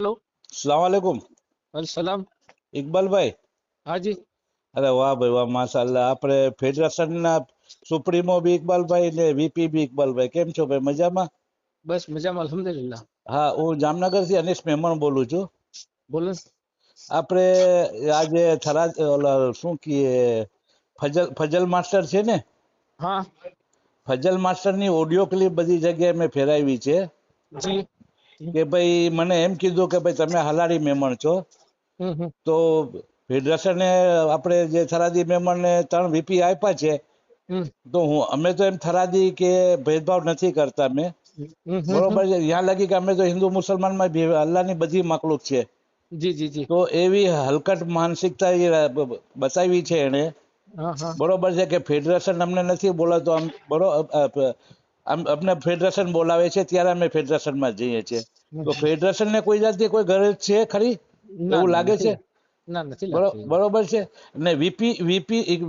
Hello. સલામવાલેકુમ સલામ। ઇકબાલભાઈ. हाँ जी। અરે વાહ ભાઈ વાહ, માશાઅલ્લાહ. આપણે ફેડરેશનના સુપ્રીમો બી ઇકબાલભાઈ ને વીપી બી ઇકબાલભાઈ. કેમ છો ભાઈ, મજામાં? बस मजा में अल्हम्दुलिल्लाह। હા, હું જામનગરથી અનિશ મહેમણ બોલું છું. बोलो। આપણે આજે થરાદ શું કહીએ, ફજલ માસ્ટર છે ને, हाँ ફજલ માસ્ટરની ઓડિયો ક્લિપ બધી જગ્યાએ મેં ફેરાવી છે जी। કે ભાઈ મને એમ કીધું કે ભાઈ તમે હલારી મહેમણ છો, हम्म। તો ફેડરેશને આપણે જે થરાદી મહેમાનને 3 વીપી આપ્યા છે, हम्म તો અમે તો એમ થરાદી કે ભેદભાવ નથી કરતા મેં, બરોબર છે. ત્યાં લગી કે અમે તો હિન્દુ મુસલમાનમાં બી અલ્લાહની બધી મખલુક છે, जी जी जी। તો એવી હલકટ માનસિકતા બતાવી છે એને, हाँ हाँ। બરોબર છે, કે ફેડરેશન અમને નથી બોલાવતો. અમને ફેડરેશન બોલાવે છે ત્યારે અમે ફેડરેશનમાં જઈએ છીએ. તો ફેડરેશનને કોઈ જાતની કોઈ ગરજ છે ખરી, ના એવું ના લાગે નથી છે? લાગ ના નથી લાગતું એવું। બરોબર છે. ને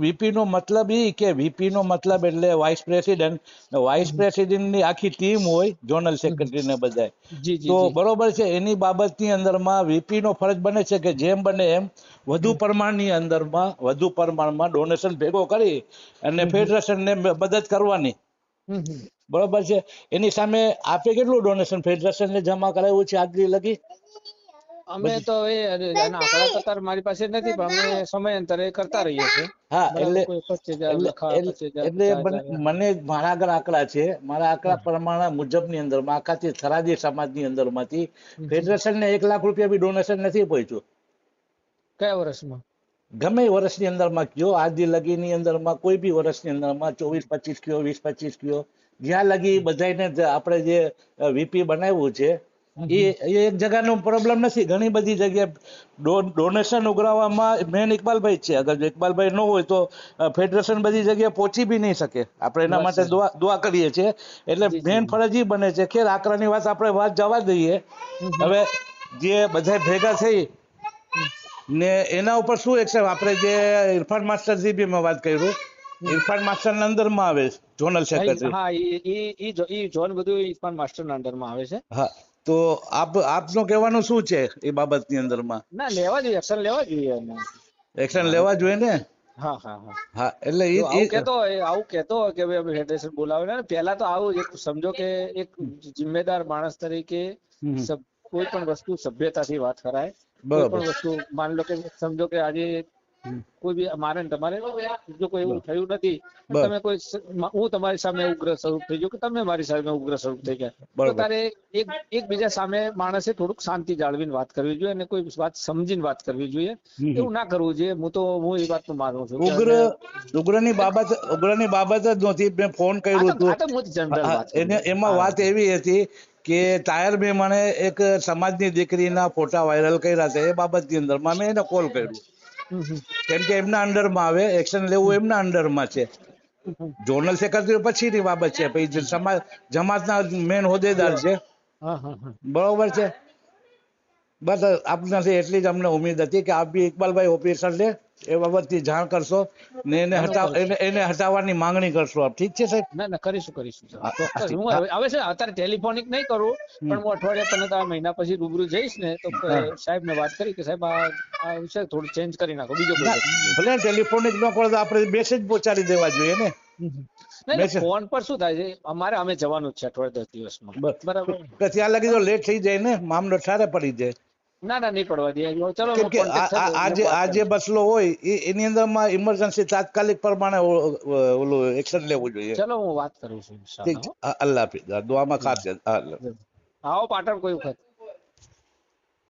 વીપી નો મતલબ ઈ કે વીપી નો મતલબ એટલે વાઇસ પ્રેસિડેન્ટ. વાઇસ પ્રેસિડેન્ટ ની આખી ટીમ હોય, જોનલ સેક્રેટરી ને બધાય. जी जी તો जी। બરોબર છે, એની બાબતની અંદરમાં વીપી નો ફરજ બને છે કે જેમ બને એમ વધુ પ્રમાણની અંદરમાં વધુ પ્રમાણમાં ડોનેશન ભેગો કરી અને ફેડરેશનને મદદ કરવાની, हम्म। બરોબર છે. એની સામે આપે કેટલું ડોનેશન ફેડરેશનને જમા કરાવ્યું છે આજ લગી? અમે તો એ એના આંકડા તો અત્યારે મારી પાસે નથી, પણ અમે સમયાંતરે કરતા રહીએ છીએ। હા, બરાબર, કોઈ 25,000 એટલે લખા, એટલે 25,000, એટલે 50,000। મને મારા આગળ આંકડા છે. મારા આંકડા પ્રમાણે મુજબની અંદરમાં આખાથી થરાદી સમાજની અંદરમાંથી ફેડરેશનને 1 લાખ રૂપિયા બી ડોનેશન નથી પહોંચ્યું. કયા વર્ષમાં? ગમે એ વર્ષની અંદરમાં કયો, આજ લગીની અંદરમાં કોઈ બી વર્ષની અંદરમાં 24-25 કયો, 20-25 કયો, જ્યાં લગી બધાને આપણે જે વીપી બનાવ્યું છે એ એક જગાનો પ્રોબ્લેમ નથી. ઘણી બધી જગ્યાએ ડોનેશન ઉઘરાવવામાં મેન ઇકબાલભાઈ જ છે. અગર ઇકબાલભાઈ ન હોય તો ફેડરેશન બધી જગ્યાએ પહોંચી બી નહીં શકે. આપણે એના વાત માટે સાચી। દુઆ કરીએ છીએ. એટલે જી જી મેન જી। ફરજ ઈ બને છે. ખેર આંકડાની વાત આપણે વાત જવા દઈએ. હવે જે બધા ભેગા થઈ ને એના ઉપર શું એક્શન, આપણે જે ઇરફાન માસ્ટરજી બી મેં વાત કર્યું, ઇરફાન માસ્ટરના અંદરમાં આવે ઝોનલ સેક્રેટરી. હા ઈ જોન બધું ઇરફાન માસ્ટર ના અંડર માં આવે છે। હા, તો આપનું કહેવાનું શું છે એ બાબતની અંદરમાં? ના, લેવા જોઈએ, એક્શન લેવા જોઈએ એને। એક્શન મારે લેવા જોઈએ ને? હા હા હા। હા, એટલે જો આવું કેતો હોય કે ભાઈ અમે ફેડરેશન બોલાવે ને, પહેલા તો આવું એક સમજો કે એક જિમ્મેદાર માણસ તરીકે કોઈ પણ વસ્તુ સભ્યતાથી વાત કરાય। કોઈ બરોબર પણ વસ્તુ માની લો કે સમજો કે આજે કોઈ બી મારે ને તમારે જો કોઈ એવું થયું નથી, પણ બરોબર તમે કોઈ હું તમારી સામે ઉગ્ર સ્વરૂપ થઈ ગયો કે તમે મારી સામે ઉગ્ર સ્વરૂપ થઈ ગયા, તો બરોબર તારે એકબીજા સામે માણસે થોડુંક શાંતિ જાળવીને વાત કરવી જોઈએ અને કોઈ વાત સમજીને વાત કરવી જોઈએ। એવું ના કરવું જોઈએ। હું એ વાતનું માનું છું કે ઉગ્રની બાબત જ નહોતી. મેં ફોન કર્યું હતું, આ તો હું જનરલ વાત કરું છું। એમાં હા વાત એવી હતી કે તાયર મહેમાને એક સમાજની દીકરીના ફોટા વાયરલ કર્યા હતા. એ બાબતની અંદરમાં મેં એને કોલ કર્યો, કેમ કે એમના અંડરમાં આવે, એક્શન લેવું એમના અંડરમાં છે. જોનલ સેક્રેટરી પછીની બાબત છે, પછી જમાતના મેન હોદ્દેદાર છે, હા હા હા। બરોબર છે. બસ આપનાથી એટલી જ અમને ઉમ્મીદ હતી કે આપ બી ઇકબાલભાઈ ઓફિસરને એ બાબતની જાણ કરશો ને ના ના કરીશું। એને હટાવવાની માંગણી કરશો આપ. ઠીક છે સાહેબ? ના કરીશું હા, હા, ચોક્કસ। ઠીક. હું હા, હવે છે અત્યારે ટેલિફોનિક નહીં કરું, પણ હું અઠવાડિયા 15 મહિના પછી રૂબરૂ જઈશ ને તો હા. સાહેબ ને વાત કરી કે સાહેબ આ વિષય થોડું ચેન્જ કરી નાખો, બીજો કોઈ ના, વસ્તુ નહીં। ભલે ટેલિફોનિક ન પડે તો આપણે મેસેજ પહોંચાડી દેવા જોઈએ ને. નહીં મેસેજ ફોન પર શું થાય છે, અમે જવાનું જ છે અઠવાડિયે 10 દિવસમાં, બરાબર। ત્યાં લગી તો લેટ થઈ જાય ને, મામલો ઠારે પડી જાય. ના નહીં પડવા દે, ચલો કેમ કે કોન્ટેક્ટ થશે એટલે આજે વાત આજે કરીશું। બસલો હોય એની અંદરમાં ઇમરજન્સી તાત્કાલિક પ્રમાણે ઓલું એક્શન લેવું જોઈએ. ચલો હું વાત કરું છું ઠીક ઇન્શાલ્લાહ છે. હો। અલ્લાહ હાફિઝ. દુઆમાં ખાસ છે. આવો પાટણ કોઈ વખત।